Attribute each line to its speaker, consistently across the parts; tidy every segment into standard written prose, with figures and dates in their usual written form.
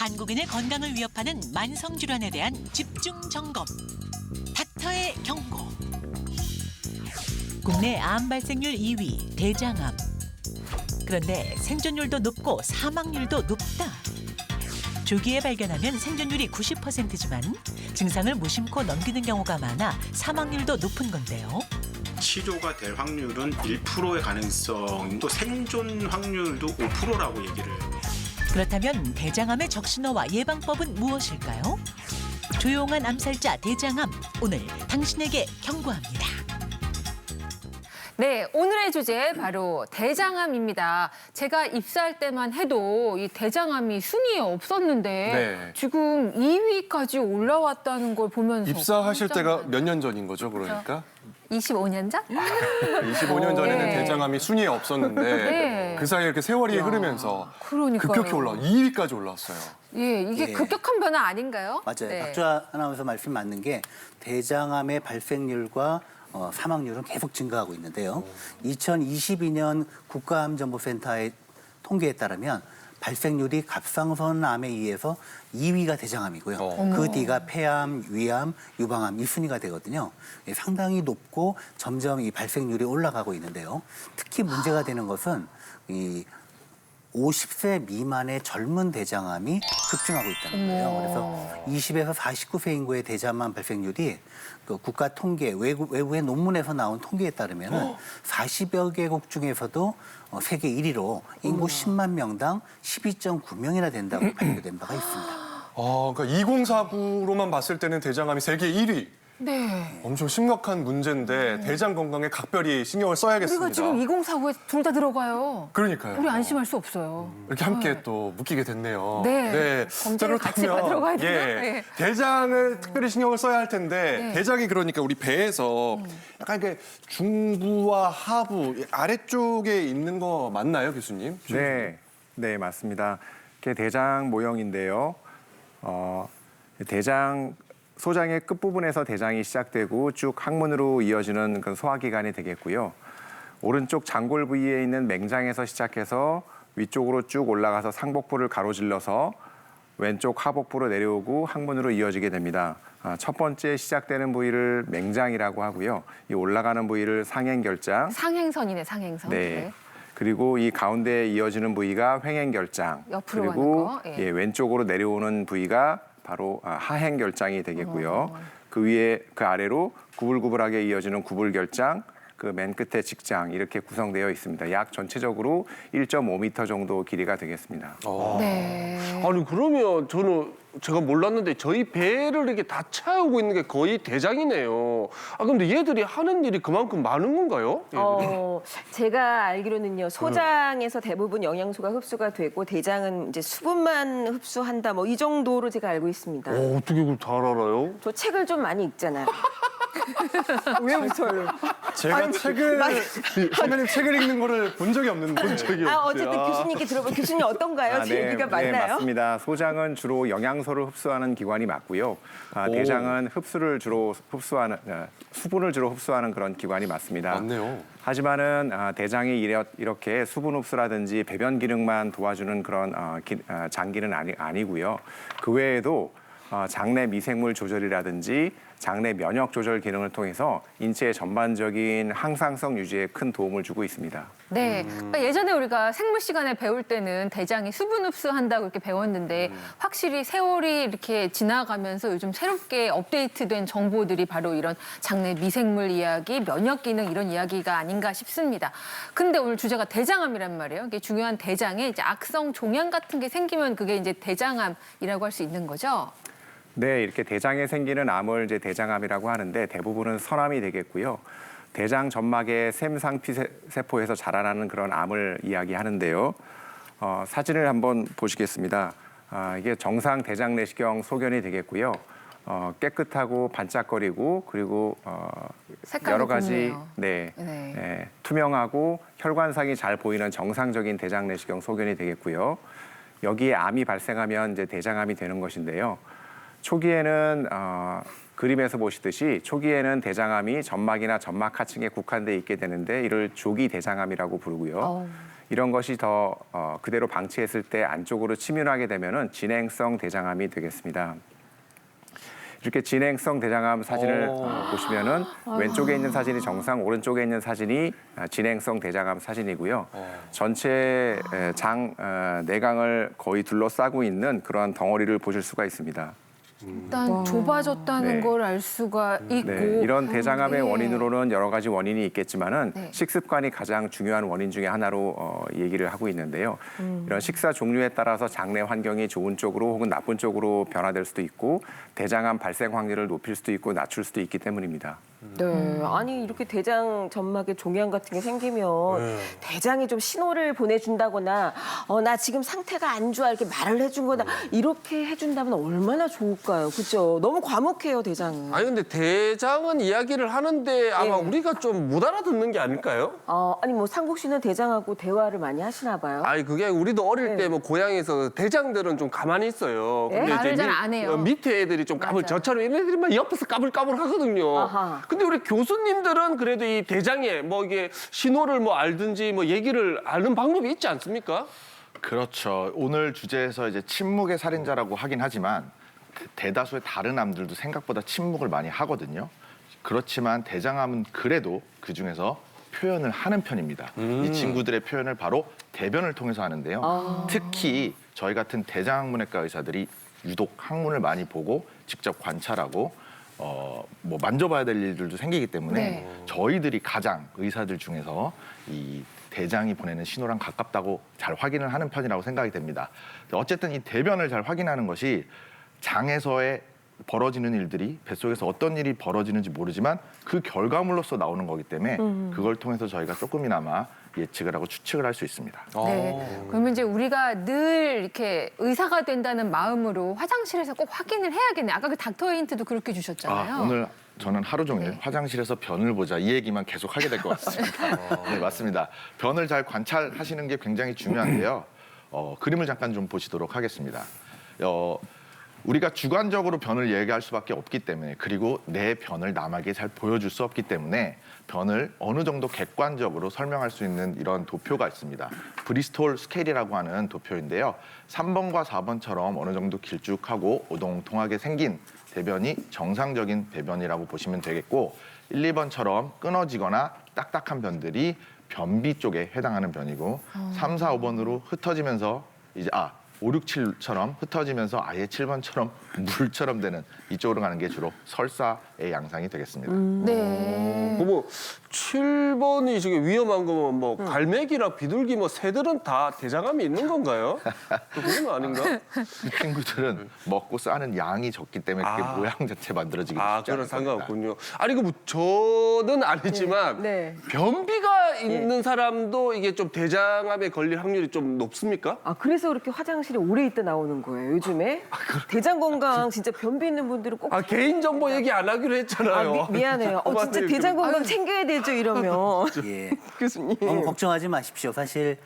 Speaker 1: 한국인의 건강을 위협하는 만성 질환에 대한 집중 점검. 닥터의 경고. 국내 암 발생률 2위 대장암. 그런데 생존율도 높고 사망률도 높다. 조기에 발견하면 생존율이 90%지만 증상을 무심코 넘기는 경우가 많아 사망률도 높은 건데요.
Speaker 2: 치료가 될 확률은 1%의 가능성, 또 생존 확률도 5%라고 얘기를.
Speaker 1: 그렇다면 대장암의 적신호와 예방법은 무엇일까요? 조용한 암살자 대장암, 오늘 당신에게 경고합니다.
Speaker 3: 네, 오늘의 주제 바로 대장암입니다. 제가 입사할 때만 해도 이 대장암이 순위에 없었는데
Speaker 4: 네.
Speaker 3: 지금 2위까지 올라왔다는 걸 보면서
Speaker 4: 입사하실
Speaker 3: 깜짝
Speaker 4: 때가
Speaker 3: 놀랐어요.
Speaker 4: 몇 년 전인 거죠, 그러니까?
Speaker 3: 25년 전?
Speaker 4: 25년 전에는
Speaker 3: 네.
Speaker 4: 대장암이 순위에 없었는데
Speaker 3: 네.
Speaker 4: 그 사이에 이렇게 세월이 흐르면서
Speaker 3: 그러니까요.
Speaker 4: 급격히 올라 2위까지 올라왔어요.
Speaker 3: 예, 이게
Speaker 5: 예.
Speaker 3: 급격한 변화 아닌가요?
Speaker 5: 맞아요.
Speaker 3: 네.
Speaker 5: 박주아 아나운서 말씀 맞는 게 대장암의 발생률과 사망률은 계속 증가하고 있는데요. 2022년 국가암정보센터의 통계에 따르면 발생률이 갑상선암에 의해서 2위가 대장암이고요. 그 뒤가 폐암, 위암, 유방암 이 순위가 되거든요. 예, 상당히 높고 점점 이 발생률이 올라가고 있는데요. 특히 문제가 되는 것은 이 50세 미만의 젊은 대장암이 급증하고 있다는 거예요. 그래서 20에서 49세 인구의 대장암 발생률이 그 국가 통계, 외국의 논문에서 나온 통계에 따르면 40여 개국 중에서도 세계 1위로 인구 10만 명당 12.9명이나 된다고 발표된 바가 있습니다.
Speaker 4: 그러니까 2049로만 봤을 때는 대장암이 세계 1위.
Speaker 3: 네.
Speaker 4: 엄청 심각한 문제인데 대장 건강에 각별히 신경을 써야겠습니다.
Speaker 3: 우리가 지금 2049에 둘 다 들어가요.
Speaker 4: 그러니까요.
Speaker 3: 우리 안심할 수 없어요.
Speaker 4: 이렇게 함께 또 묶이게 됐네요.
Speaker 3: 네. 검진을 같이 받으러 가야 되나?
Speaker 4: 예,
Speaker 3: 네.
Speaker 4: 대장을 특별히 신경을 써야 할 텐데
Speaker 3: 네.
Speaker 4: 대장이 그러니까 우리 배에서 약간 이렇게 중부와 하부 아래쪽에 있는 거 맞나요, 교수님?
Speaker 6: 네, 맞습니다. 이게 대장 모형인데요. 대장 소장의 끝부분에서 대장이 시작되고 쭉 항문으로 이어지는 그런 소화기관이 되겠고요. 오른쪽 장골 부위에 있는 맹장에서 시작해서 위쪽으로 쭉 올라가서 상복부를 가로질러서 왼쪽 하복부로 내려오고 항문으로 이어지게 됩니다. 첫 번째 시작되는 부위를 맹장이라고 하고요. 이 올라가는 부위를 상행결장.
Speaker 3: 상행선이네, 상행선.
Speaker 6: 네. 그리고 이 가운데 이어지는 부위가 횡행결장.
Speaker 3: 옆으로
Speaker 6: 그리고
Speaker 3: 가는 거, 예.
Speaker 6: 왼쪽으로 내려오는 부위가 바로 하행결장이 되겠고요. 그 위에 그 아래로 구불구불하게 이어지는 구불결장, 그 맨 끝에 직장 이렇게 구성되어 있습니다. 약 전체적으로 1.5m 정도 길이가 되겠습니다.
Speaker 3: 네.
Speaker 7: 아니 그러면 저는 제가 몰랐는데 저희 배를 이렇게 다 채우고 있는 게 거의 대장이네요. 근데 얘들이 하는 일이 그만큼 많은 건가요?
Speaker 8: 제가 알기로는요, 소장에서 대부분 영양소가 흡수가 되고 대장은 이제 수분만 흡수한다, 뭐 이 정도로 제가 알고 있습니다.
Speaker 7: 어떻게 그걸 잘 알아요?
Speaker 8: 저 책을 좀 많이 읽잖아요. 왜 웃어요?
Speaker 4: 제가 선배님 책을 읽는 거를 본 적이 없는데.
Speaker 8: 어쨌든 교수님께 들어보면 교수님 어떤가요? 제 얘기가
Speaker 6: 네,
Speaker 8: 맞나요?
Speaker 6: 맞습니다. 소장은 주로 영양소를 흡수하는 기관이 맞고요. 대장은 수분을 주로 흡수하는 그런 기관이 맞습니다.
Speaker 4: 맞네요.
Speaker 6: 하지만은 대장이 이렇게 수분 흡수라든지 배변 기능만 도와주는 그런 장기는 아니고요. 그 외에도 장내 미생물 조절이라든지 장내 면역 조절 기능을 통해서 인체의 전반적인 항상성 유지에 큰 도움을 주고 있습니다.
Speaker 3: 네. 그러니까 예전에 우리가 생물 시간에 배울 때는 대장이 수분 흡수한다고 이렇게 배웠는데 확실히 세월이 이렇게 지나가면서 요즘 새롭게 업데이트된 정보들이 바로 이런 장내 미생물 이야기, 면역 기능 이런 이야기가 아닌가 싶습니다. 근데 오늘 주제가 대장암이란 말이에요. 이게 중요한 대장에 이제 악성 종양 같은 게 생기면 그게 이제 대장암이라고 할 수 있는 거죠.
Speaker 6: 네, 이렇게 대장에 생기는 암을 이제 대장암이라고 하는데 대부분은 선암이 되겠고요. 대장 점막의 샘상피 세포에서 자라나는 그런 암을 이야기하는데요. 사진을 한번 보시겠습니다. 이게 정상 대장 내시경 소견이 되겠고요. 깨끗하고 반짝거리고 그리고 여러 가지
Speaker 3: 네.
Speaker 6: 투명하고 혈관상이 잘 보이는 정상적인 대장 내시경 소견이 되겠고요. 여기에 암이 발생하면 이제 대장암이 되는 것인데요. 초기에는 그림에서 보시듯이 초기에는 대장암이 점막이나 점막 하층에 국한돼 있게 되는데 이를 조기 대장암이라고 부르고요. 이런 것이 더 그대로 방치했을 때 안쪽으로 침윤하게 되면은 진행성 대장암이 되겠습니다. 이렇게 진행성 대장암 사진을 보시면은 왼쪽에 있는 사진이 정상, 오른쪽에 있는 사진이 진행성 대장암 사진이고요. 전체 내강을 거의 둘러싸고 있는 그러한 덩어리를 보실 수가 있습니다.
Speaker 3: 일단 좁아졌다는
Speaker 6: 네.
Speaker 3: 걸 알 수가 있고
Speaker 6: 네, 이런 대장암의
Speaker 3: 네.
Speaker 6: 원인으로는 여러 가지 원인이 있겠지만은
Speaker 3: 네.
Speaker 6: 식습관이 가장 중요한 원인 중에 하나로 얘기를 하고 있는데요. 이런 식사 종류에 따라서 장내 환경이 좋은 쪽으로 혹은 나쁜 쪽으로 변화될 수도 있고 대장암 발생 확률을 높일 수도 있고 낮출 수도 있기 때문입니다.
Speaker 8: 네. 아니 이렇게 대장 점막에 종양 같은 게 생기면 대장이 좀 신호를 보내준다거나 나 지금 상태가 안 좋아 이렇게 말을 해준거나 이렇게 해준다면 얼마나 좋을까요? 그렇죠? 너무 과묵해요 대장은.
Speaker 7: 아니 근데 대장은 이야기를 하는데 아마
Speaker 8: 네.
Speaker 7: 우리가 좀 못 알아듣는 게 아닐까요?
Speaker 8: 아니 뭐 상국 씨는 대장하고 대화를 많이 하시나 봐요.
Speaker 7: 아니 그게 우리도 어릴
Speaker 8: 네.
Speaker 7: 때 뭐 고향에서 대장들은 좀 가만히 있어요.
Speaker 8: 네?
Speaker 3: 말을 잘안 해요.
Speaker 7: 밑에 애들이 좀 까불
Speaker 3: 맞아요.
Speaker 7: 저처럼 얘네들이 막 옆에서 까불까불 하거든요.
Speaker 8: 아하.
Speaker 7: 근데 우리 교수님들은 그래도 이 대장에 뭐 이게 신호를 뭐 알든지 뭐 얘기를 아는 방법이 있지 않습니까?
Speaker 9: 그렇죠. 오늘 주제에서 이제 침묵의 살인자라고 하긴 하지만 대다수의 다른 암들도 생각보다 침묵을 많이 하거든요. 그렇지만 대장암은 그래도 그중에서 표현을 하는 편입니다. 이 친구들의 표현을 바로 대변을 통해서 하는데요. 특히 저희 같은 대장학문외과 의사들이 유독 항문을 많이 보고 직접 관찰하고 뭐 만져봐야 될 일들도 생기기 때문에
Speaker 3: 네.
Speaker 9: 저희들이 가장 의사들 중에서 이 대장이 보내는 신호랑 가깝다고 잘 확인을 하는 편이라고 생각이 됩니다. 어쨌든 이 대변을 잘 확인하는 것이 장에서의 벌어지는 일들이 뱃속에서 어떤 일이 벌어지는지 모르지만 그 결과물로서 나오는 거기 때문에 그걸 통해서 저희가 조금이나마 예측을 하고 추측을 할 수 있습니다.
Speaker 3: 네. 그러면 이제 우리가 늘 이렇게 의사가 된다는 마음으로 화장실에서 꼭 확인을 해야겠네. 아까 그 닥터 힌트도 그렇게 주셨잖아요.
Speaker 9: 오늘 저는 하루 종일
Speaker 3: 네.
Speaker 9: 화장실에서 변을 보자 이 얘기만 계속 하게 될 것 같습니다. 네, 맞습니다. 변을 잘 관찰하시는 게 굉장히 중요한데요. 그림을 잠깐 좀 보시도록 하겠습니다. 우리가 주관적으로 변을 얘기할 수밖에 없기 때문에 그리고 내 변을 남에게 잘 보여줄 수 없기 때문에 변을 어느 정도 객관적으로 설명할 수 있는 이런 도표가 있습니다. 브리스톨 스케일이라고 하는 도표인데요. 3번과 4번처럼 어느 정도 길쭉하고 오동통하게 생긴 대변이 정상적인 대변이라고 보시면 되겠고 1, 2번처럼 끊어지거나 딱딱한 변들이 변비 쪽에 해당하는 변이고 3, 4, 5번으로 흩어지면서 이제 5, 6, 7처럼 흩어지면서 아예 7번처럼 물처럼 되는 이쪽으로 가는 게 주로 설사의 양상이 되겠습니다.
Speaker 3: 네.
Speaker 7: 뭐 7번이 지금 위험한 거면 뭐 갈매기랑 비둘기 뭐 새들은 다 대장암이 있는 건가요? 또 그런 거 아닌가?
Speaker 9: 이 친구들은 먹고 싸는 양이 적기 때문에 그게 모양 자체 만들어지기 쉽지 않은
Speaker 7: 그런
Speaker 9: 겁니다.
Speaker 7: 상관없군요. 아니 그 뭐 저는 아니지만
Speaker 8: 네.
Speaker 7: 변비가 있는 사람도 이게 좀 대장암에 걸릴 확률이 좀 높습니까?
Speaker 8: 그래서 그렇게 화장실에 오래 있다 나오는 거예요 요즘에. 대장 건강 진짜 변비 있는 분들은 꼭.
Speaker 7: 개인정보 얘기 안 하기로 했잖아요.
Speaker 8: 미안해요. 진짜
Speaker 7: 맞아요.
Speaker 8: 대장 건강 챙겨야 되죠 이러면.
Speaker 5: 예.
Speaker 8: 교수님.
Speaker 5: 너무 걱정하지 마십시오. 사실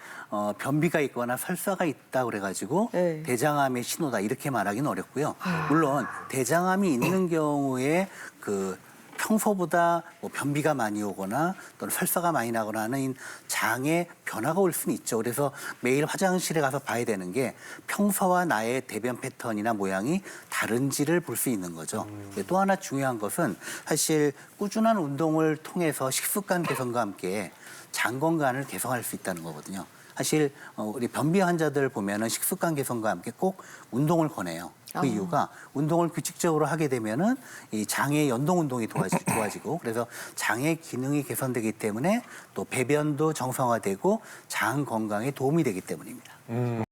Speaker 5: 변비가 있거나 설사가 있다 그래가지고
Speaker 8: 네.
Speaker 5: 대장암의 신호다 이렇게 말하기는 어렵고요. 물론 대장암이 있는 경우에 그 평소보다 뭐 변비가 많이 오거나 또는 설사가 많이 나거나 하는 장에 변화가 올 수는 있죠. 그래서 매일 화장실에 가서 봐야 되는 게 평소와 나의 대변 패턴이나 모양이 다른지를 볼 수 있는 거죠. 또 하나 중요한 것은 사실 꾸준한 운동을 통해서 식습관 개선과 함께 장 건강을 개선할 수 있다는 거거든요. 사실 우리 변비 환자들 보면은 식습관 개선과 함께 꼭 운동을 권해요. 그 이유가 운동을 규칙적으로 하게 되면은 이 장의 연동 운동이 좋아지고 그래서 장의 기능이 개선되기 때문에 또 배변도 정상화되고 장 건강에 도움이 되기 때문입니다.